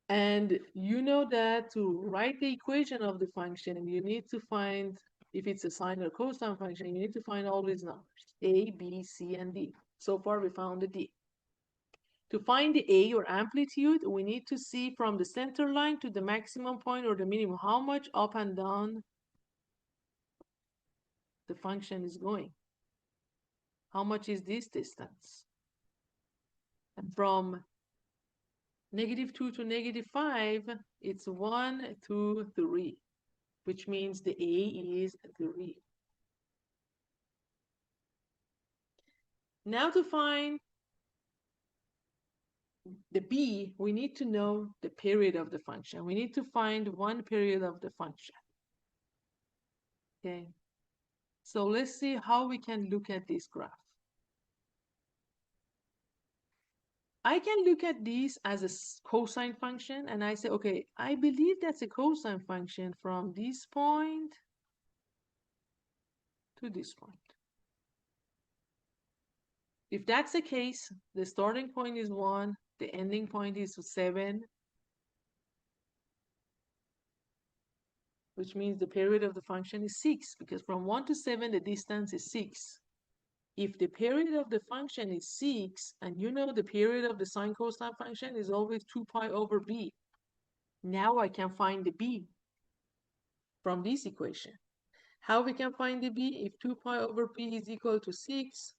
And you know that to write the equation of the function, you need to find, if it's a sine or cosine function, you need to find all these numbers, a, b, c, and d. So far we found the d. To find the A or amplitude, we need to see from the center line to the maximum point or the minimum, how much up and down the function is going. How much is this distance? And from -2 to -5, it's 1, 2, 3, which means the A is 3. Now to find the b, we need to know the period of the function. We need to find one period of the function. Okay, so let's see how we can look at this graph. I can look at this as a cosine function, and I say, okay, I believe that's a cosine function from this point to this point. If that's the case, the starting point is 1, the ending point is 7, which means the period of the function is 6, because from 1 to 7, the distance is 6. If the period of the function is 6, and you know the period of the sine cosine function is always 2 pi over b, now I can find the b from this equation. How we can find the b? If 2 pi over b is equal to 6,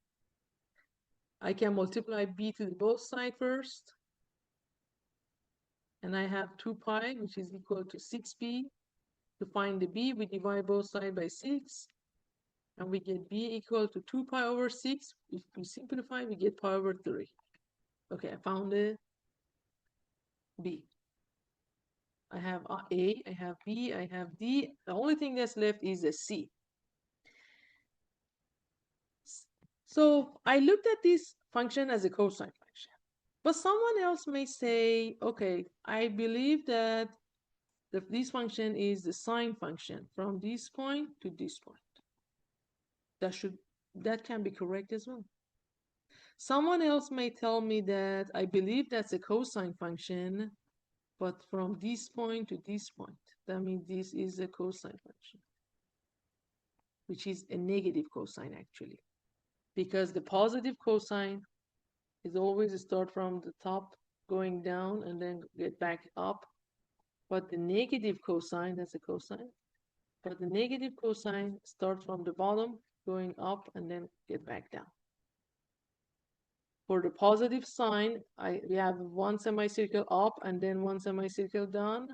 I can multiply b to both sides first, and I have 2 pi, which is equal to 6b. To find the b, we divide both sides by 6, and we get b equal to 2 pi over 6. If we simplify, we get pi over 3. Okay, I found the b. I have a, I have b, I have d. The only thing that's left is a c. So I looked at this function as a cosine function. But someone else may say, okay, I believe that this function is the sine function from this point to this point. That can be correct as well. Someone else may tell me that I believe that's a cosine function, but from this point to this point. That means this is a cosine function, which is a negative cosine actually, because the positive cosine is always start from the top going down and then get back up. But the negative cosine, that's a cosine, but the negative cosine starts from the bottom going up and then get back down. For the positive sign, we have one semicircle up and then one semicircle down.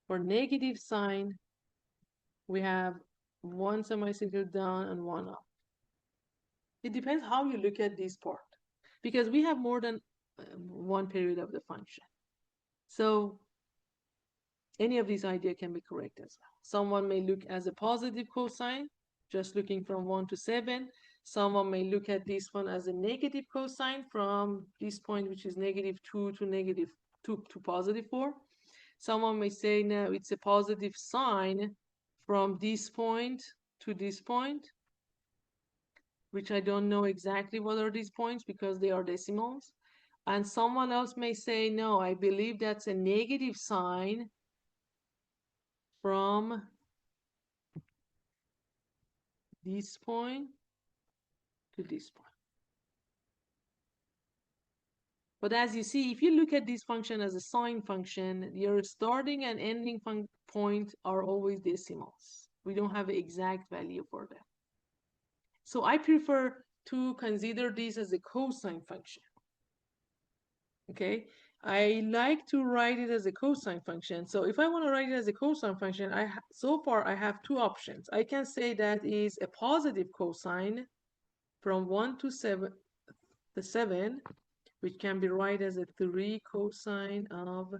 For negative sign, we have one semicircle down and one up. It depends how you look at this part, because we have more than one period of the function. So any of these ideas can be correct as well. Someone may look as a positive cosine, just looking from 1 to 7. Someone may look at this one as a negative cosine from this point, which is -2 to -2 to +4. Someone may say, no, it's a positive sign from this point to this point, which I don't know exactly what are these points because they are decimals. And someone else may say, no, I believe that's a negative sign from this point to this point. But as you see, if you look at this function as a sine function, your starting and ending point are always decimals. We don't have an exact value for them. So I prefer to consider this as a cosine function. Okay, I like to write it as a cosine function. So if I want to write it as a cosine function, so far I have two options. I can say that is a positive cosine from 1 to 7, which can be written as a 3 cosine of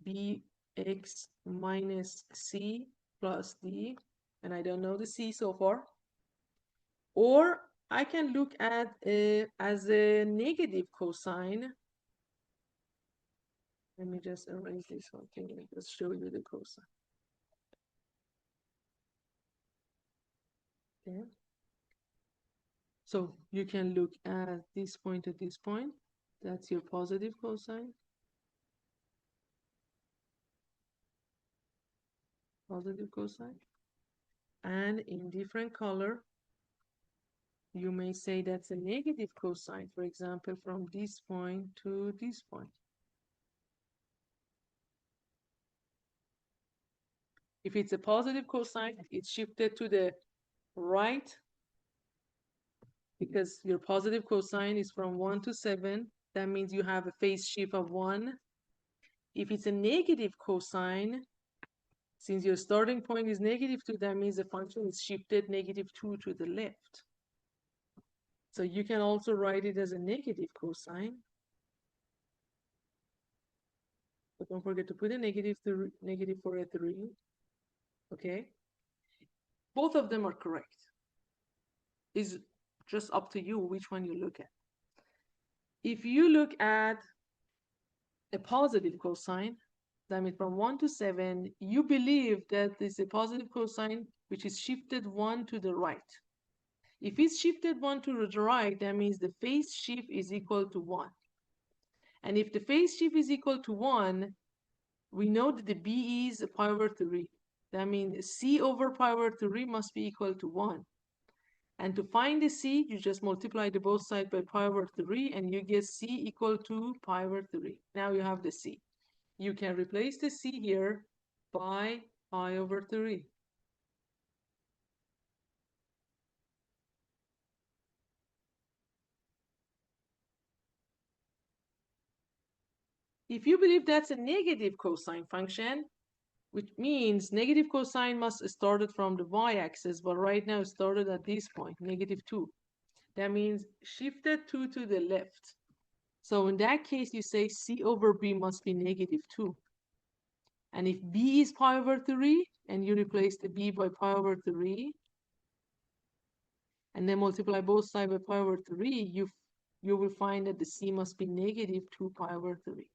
bx minus c plus d, and I don't know the c so far. Or I can look at it as a negative cosine. Let me just erase this one. Can I just show you the cosine? Okay. So you can look at this point to this point. That's your positive cosine. Positive cosine. And in different color, you may say that's a negative cosine, for example, from this point to this point. If it's a positive cosine, it's shifted to the right because your positive cosine is from 1 to 7. That means you have a phase shift of 1. If it's a negative cosine, since your starting point is -2, that means the function is shifted -2 to the left. So you can also write it as a negative cosine. but don't forget to put a negative for a 3. Okay? Both of them are correct. It's just up to you which one you look at. If you look at a positive cosine, that means from 1 to 7, you believe that this is a positive cosine which is shifted 1 to the right. If it's shifted 1 to the right, that means the phase shift is equal to 1. And if the phase shift is equal to 1, we know that the B is pi over 3. That means C over pi over 3 must be equal to 1. And to find the C, you just multiply the both sides by pi over 3, and you get C equal to pi over 3. Now you have the C. You can replace the C here by pi over 3. If you believe that's a negative cosine function, which means negative cosine must started from the y-axis, but right now it started at this point, -2. That means shifted 2 to the left. So in that case, you say C over B must be -2. And if B is pi over 3, and you replace the B by pi over 3, and then multiply both sides by pi over 3, you will find that the C must be -2 pi over 3.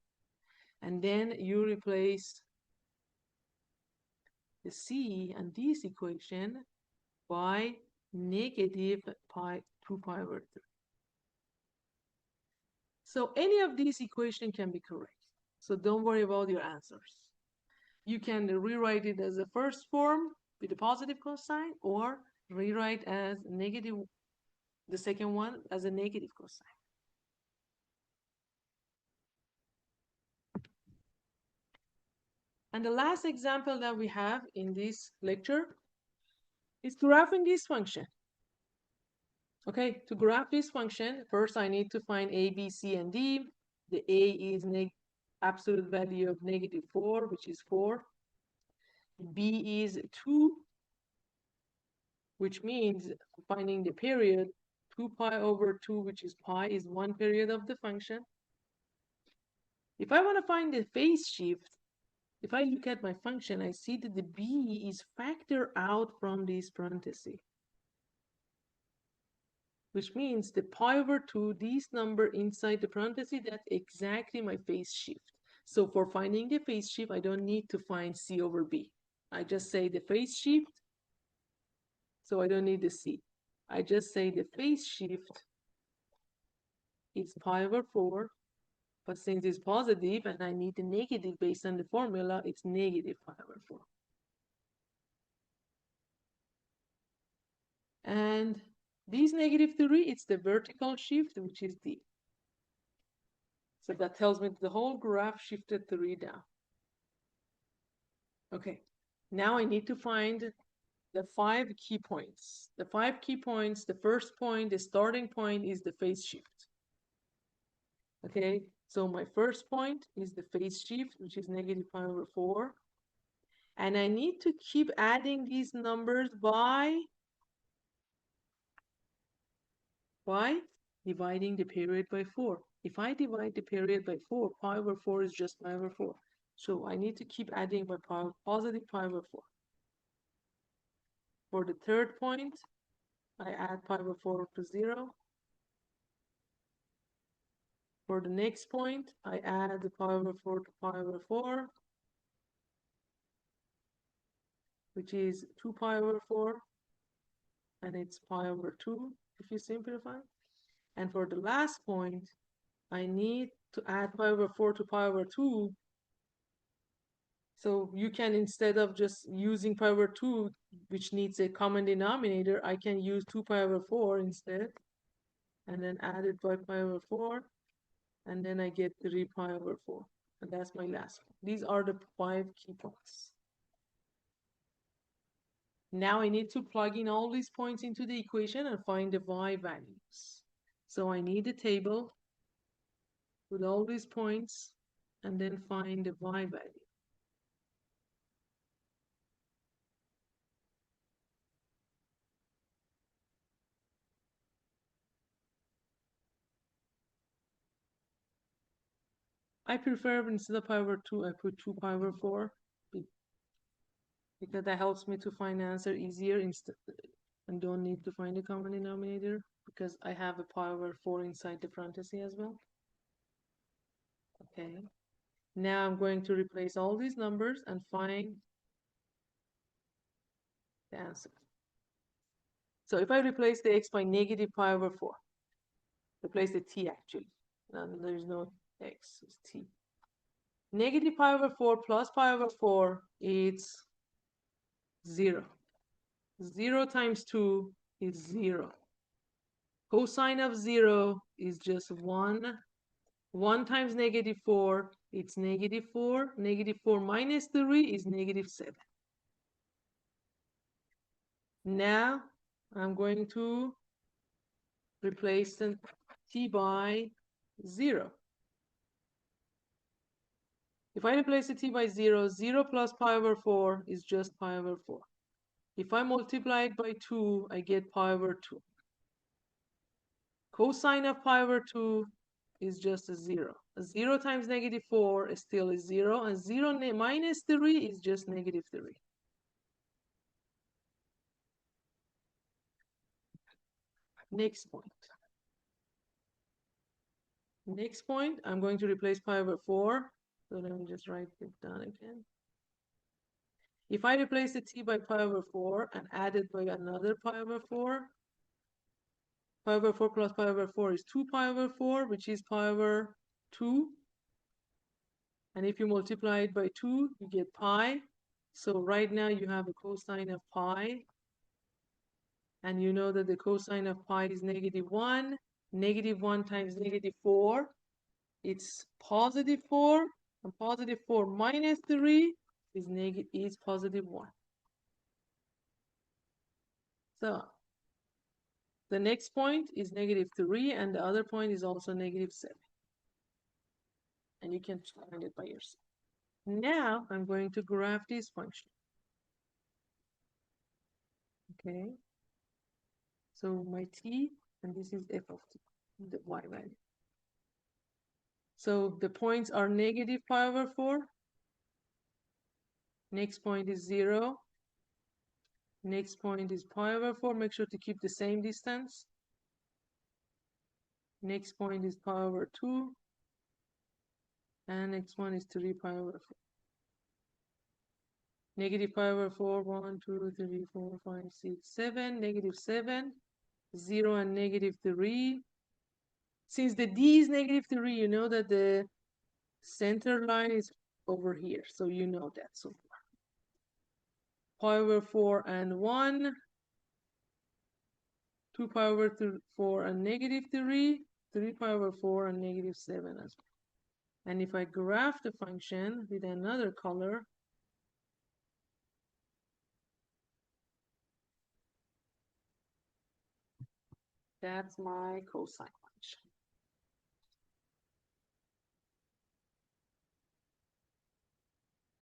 And then you replace the C and this equation by -2 pi over 3. So any of these equations can be correct. So don't worry about your answers. You can rewrite it as a first form with a positive cosine, or rewrite as negative, the second one as a negative cosine. And the last example that we have in this lecture is graphing this function. Okay, to graph this function, first I need to find a, b, c, and d. The a is absolute value of -4, which is 4. B is 2, which means finding the period, 2 pi over 2, which is pi, is 1 period of the function. If I want to find the phase shift, if I look at my function, I see that the b is factored out from this parenthesis, which means the pi over 2, this number inside the parenthesis, that's exactly my phase shift. So for finding the phase shift, I don't need to find c over b. I just say the phase shift, so I don't need the c. I just say the phase shift is pi over 4, but since it's positive and I need the negative based on the formula, it's negative pi over 4. And this -3, it's the vertical shift, which is d. So that tells me the whole graph shifted 3 down. Okay, now I need to find the 5 key points. The 5 key points, the first point, the starting point is the phase shift. Okay, so my first point is the phase shift, which is negative pi over 4. And I need to keep adding these numbers by dividing the period by 4. If I divide the period by 4, pi over 4 is just pi over 4. So I need to keep adding by positive pi over 4. For the third point, I add pi over 4 to 0. For the next point, I add the pi over 4 to pi over 4, which is 2 pi over 4, and it's pi over 2 if you simplify. And for the last point, I need to add pi over 4 to pi over 2. So you can, instead of just using pi over 2, which needs a common denominator, I can use 2 pi over 4 instead, and then add it by pi over 4, and then I get 3 pi over 4. And that's my last one. These are the 5 key points. Now I need to plug in all these points into the equation and find the y values. So I need a table with all these points and then find the y value. I prefer instead of pi over 2, I put 2 pi over 4 because that helps me to find the answer easier instead and don't need to find a common denominator because I have a pi over 4 inside the parenthesis as well. Okay. Now I'm going to replace all these numbers and find the answer. So if I replace the x by negative pi over 4, replace the t actually. Now there's no x, it's t. Negative pi over 4 plus pi over 4, it's 0. 0 times 2 is 0. Cosine of 0 is just 1. 1 times negative 4, it's negative 4. Negative 4 minus 3 is negative 7. Now I'm going to replace the t by 0. If I replace the t by 0, 0 plus pi over 4 is just pi over 4. If I multiply it by 2, I get pi over 2. Cosine of pi over 2 is just a 0. A 0 times negative 4 is still a 0, and 0 minus 3 is just negative 3. Next point. Next point, I'm going to replace pi over 4. So let me just write it down again. If I replace the t by pi over 4 and add it by another pi over 4, pi over 4 plus pi over 4 is 2 pi over 4, which is pi over 2. And if you multiply it by 2, you get pi. So right now you have a cosine of pi. And you know that the cosine of pi is negative 1. Negative 1 times negative 4, it's positive 4. And positive 4 minus 3 is positive 1. So the next point is negative 3, and the other point is also negative 7. And you can find it by yourself. Now I'm going to graph this function. Okay. So my t, and this is f of t, the y value. So the points are negative pi over 4. Next point is 0. Next point is pi over 4. Make sure to keep the same distance. Next point is pi over 2. And next one is 3 pi over 4. Negative pi over 4, 1, 2, 3, 4, 5, 6, 7. Negative 7. 0 and negative 3. Since the d is negative 3, you know that the center line is over here. So you know that so far. Pi over 4 and 1. 2 pi over 4 and negative 3. 3 pi over 4 and negative 7 as well. And if I graph the function with another color, that's my cosine.